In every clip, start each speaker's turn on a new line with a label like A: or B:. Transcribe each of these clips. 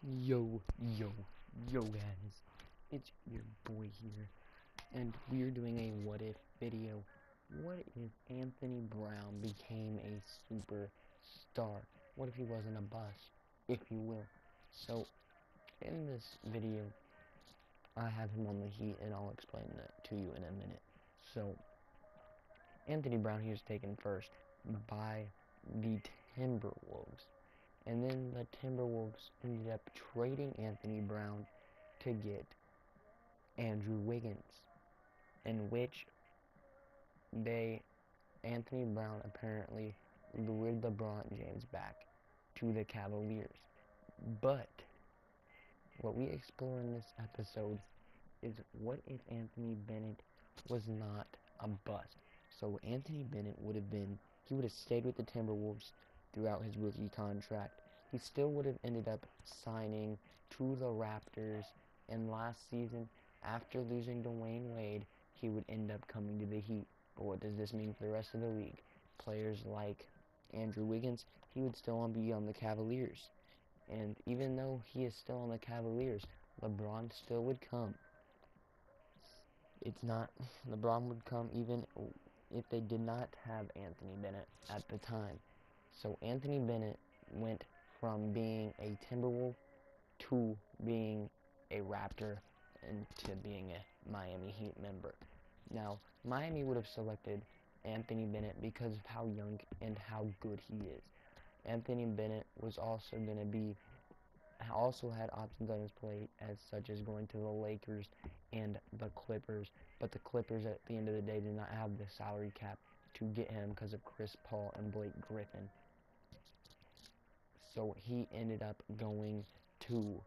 A: Yo, yo, yo guys, it's your boy here, and we're doing a what if video. What if Anthony Brown became a superstar? What if he wasn't a bust, if you will? So, in this video, I have him on the Heat, and I'll explain that to you in a minute. So, Anthony Brown, he was taken first by the Timberwolves. And then the Timberwolves ended up trading Anthony Brown to get Andrew Wiggins, in which Anthony Brown apparently lured LeBron James back to the Cavaliers. But what we explore in this episode is what if Anthony Bennett was not a bust? So Anthony Bennett he would have stayed with the Timberwolves throughout his rookie contract. He still would have ended up signing to the Raptors, and last season, after losing Dwayne Wade, he would end up coming to the Heat. But what does this mean for the rest of the league? Players like Andrew Wiggins, he would still be on the Cavaliers. And even though he is still on the Cavaliers, LeBron still would come. LeBron would come even if they did not have Anthony Bennett at the time. So Anthony Bennett went from being a Timberwolf to being a Raptor and to being a Miami Heat member. Now, Miami would have selected Anthony Bennett because of how young and how good he is. Anthony Bennett was also had options on his plate, as such as going to the Lakers and the Clippers, but the Clippers at the end of the day did not have the salary cap to get him because of Chris Paul and Blake Griffin. So he ended up going to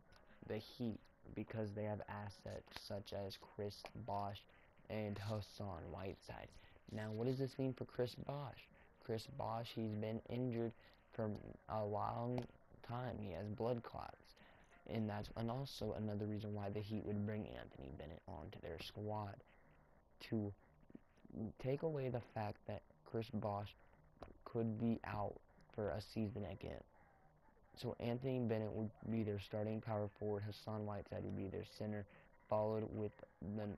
A: the Heat because they have assets such as Chris Bosh and Hassan Whiteside. Now, what does this mean for Chris Bosh? Chris Bosh, he's been injured for a long time. He has blood clots. And also another reason why the Heat would bring Anthony Bennett onto their squad, to take away the fact that Chris Bosh could be out for a season again. So Anthony Bennett would be their starting power forward. Hassan Whiteside would be their center, followed with the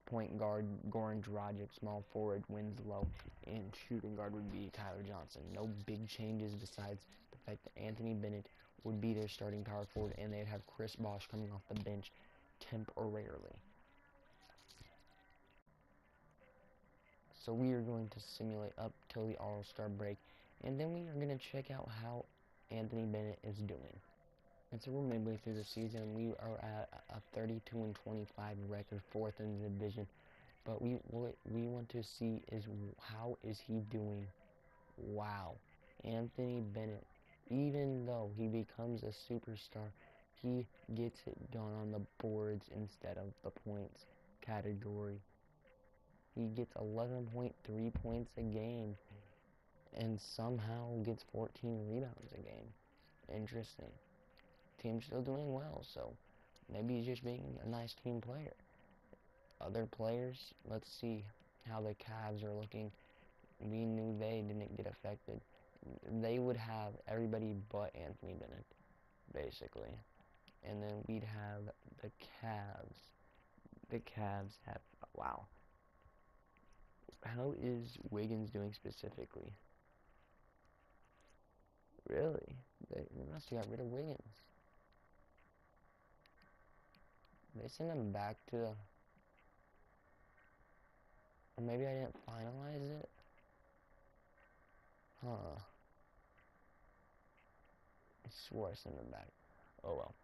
A: point guard Goran Dragic, small forward Winslow, and shooting guard would be Tyler Johnson. No big changes besides the fact that Anthony Bennett would be their starting power forward, and they'd have Chris Bosh coming off the bench temporarily. So we are going to simulate up till the All-Star break, and then we are going to check out how Anthony Bennett is doing. And so we're midway through the season. We are at a 32-25 record, 4th in the division. But what we want to see is how is he doing? Wow, Anthony Bennett, even though he becomes a superstar, he gets it done on the boards instead of the points category. He gets 11.3 points a game and somehow gets 14 rebounds a game. Interesting. Team's still doing well, so maybe he's just being a nice team player. Other players, let's see how the Cavs are looking. We knew they didn't get affected. They would have everybody but Anthony Bennett, basically. And then we'd have the Cavs. The Cavs have, wow. How is Wiggins doing specifically? Really? They must have got rid of Wiggins. They sent him back to the... Or maybe I didn't finalize it? Huh. I swore I sent him back. Oh well.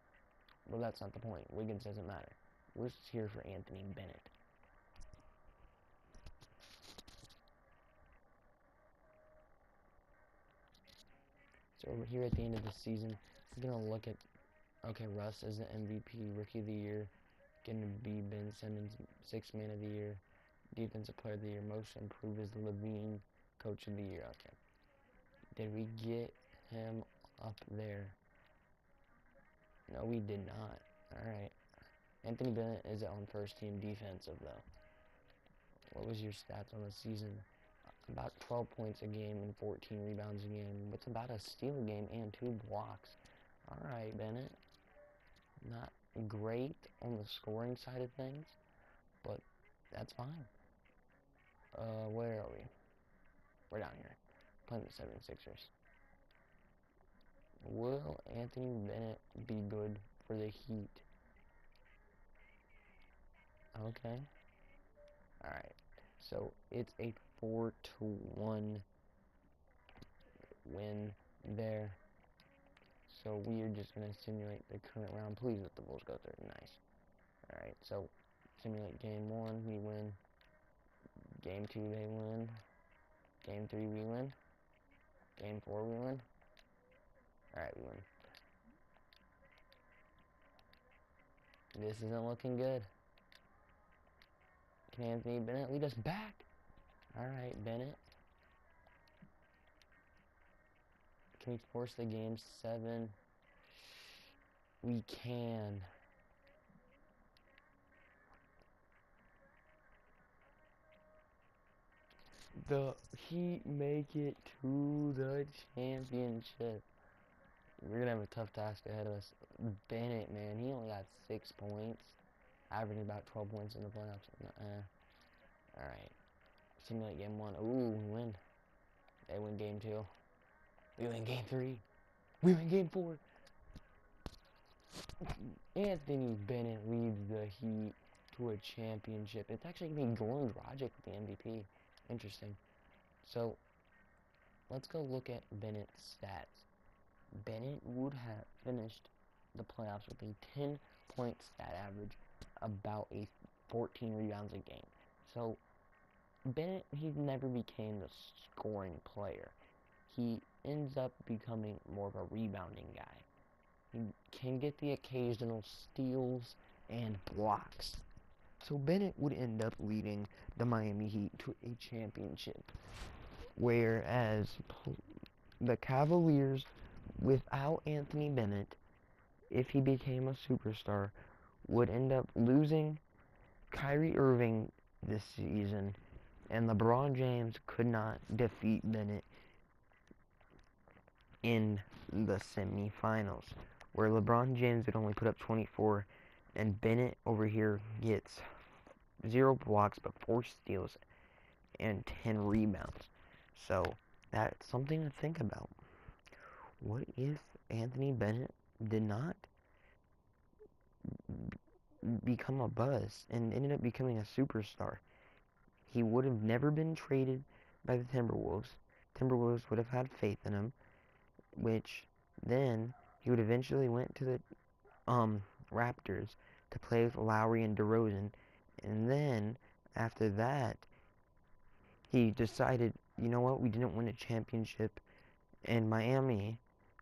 A: Well, that's not the point. Wiggins doesn't matter. We're just here for Anthony Bennett. So over here at the end of the season, we're going to look at, okay, Russ is the MVP, Rookie of the Year, going to be Ben Simmons, 6th Man of the Year, Defensive Player of the Year, Most Improved is Levine, Coach of the Year. Okay. Did we get him up there? No, we did not. Alright. Anthony Bennett is on first team defensive, though. What was your stats on the season? About 12 points a game and 14 rebounds a game. What's about a steal a game and 2 blocks? Alright, Bennett. Not great on the scoring side of things, but that's fine. Where are we? We're down here, playing the 76ers. Will Anthony Bennett be good for the Heat? Okay. Alright. So, it's a 4-1 win there. So, we are just going to simulate the current round. Please let the Bulls go through. Nice. Alright, so, simulate game 1, we win. Game 2, they win. Game 3, we win. Game 4, we win. Alright, we win. This isn't looking good. Can Anthony Bennett lead us back? Alright, Bennett. Can we force the game 7? We can. The Heat make it to the championship. We're gonna have a tough task ahead of us. Bennett, man, he only got 6 points. Averaging about 12 points in the playoffs. Alright. Simulate game 1. Ooh, we win. They win game 2. We win game 3. We win game 4. Anthony Bennett leads the Heat to a championship. It's actually going to be Goran Dragic with the MVP. Interesting. So, let's go look at Bennett's stats. Bennett would have finished the playoffs with a 10-point stat average, about a 14 rebounds a game. So, Bennett, he never became the scoring player. He ends up becoming more of a rebounding guy. He can get the occasional steals and blocks. So Bennett would end up leading the Miami Heat to a championship. Whereas the Cavaliers, without Anthony Bennett, if he became a superstar, would end up losing Kyrie Irving this season, and LeBron James could not defeat Bennett in the semifinals, where LeBron James would only put up 24, and Bennett over here gets 0 blocks but 4 steals and 10 rebounds. So that's something to think about. What if Anthony Bennett did not become a buzz and ended up becoming a superstar? He would have never been traded by the Timberwolves. Timberwolves would have had faith in him, which then he would eventually went to the Raptors to play with Lowry and DeRozan, and then after that he decided, you know what, we didn't win a championship, and Miami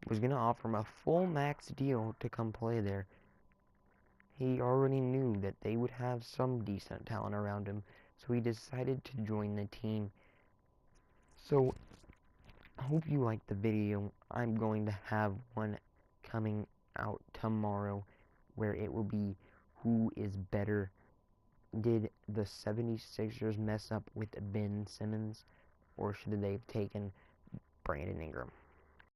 A: was going to offer him a full max deal to come play there. He already knew that they would have some decent talent around him, so he decided to join the team. So I hope you liked the video. I'm going to have one coming out tomorrow where it will be who is better. Did the 76ers mess up with Ben Simmons, or should they have taken Brandon Ingram?